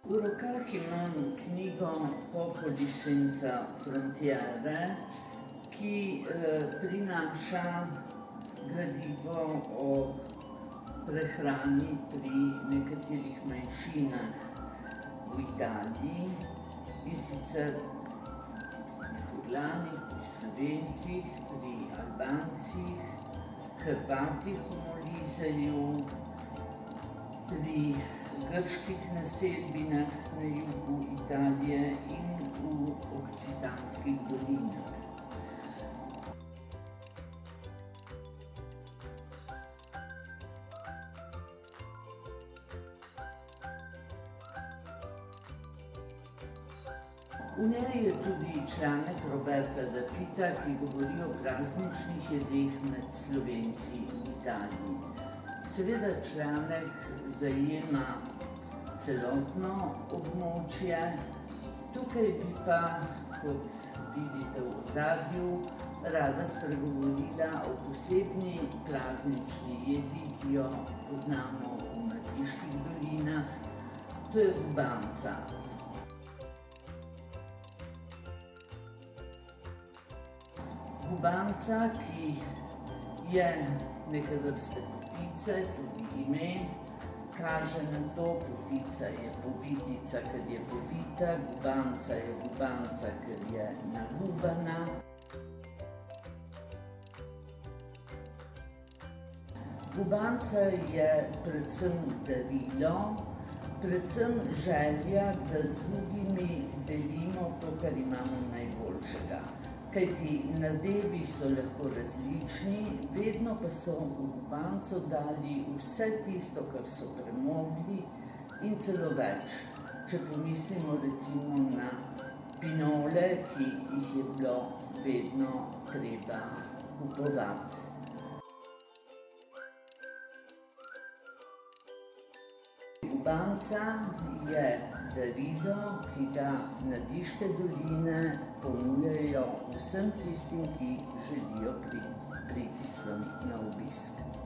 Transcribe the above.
V rokah imam knjigo Popoli senza frontiere, ki prinaša gradivo o prehrani pri nekaterih manjšinah v Italiji, in sicer pri Furlanih, pri Slovencih, pri Albancih, Hrvatih v Moliseju, pri grških naselbinah na jugu Italije in v okcitanskih dolinah. V njej je tudi članek Roberta Dapita, ki govori o prazničnih jedeh med Slovenci v Italiji. Seveda članek zajema celotno območje, tukaj bi pa, kot vidite v ozadju, rada spregovorila o posebni praznični jedi, ki jo poznamo v Markiških dolinah, to je gubanca. Gubanca, ki je neke vrste potice, tudi ime, kaže na to, potica je povitica, ker je povita, gubanca je gubanca, ker je nagubana. Gubanca je predvsem darilo, predvsem želja, da z drugimi delimo to, kar imamo najboljšega. Kajti nadevi so lahko različni, vedno pa so v gubanco dali vse tisto, kar so premogli, in celo več. Če pomislimo recimo na pinole, ki jih je bilo vedno treba kupovati. Gubanca je darilo, ki ga Nadiške doline ponujajo vsem tistim, ki želijo priti sem na obisk.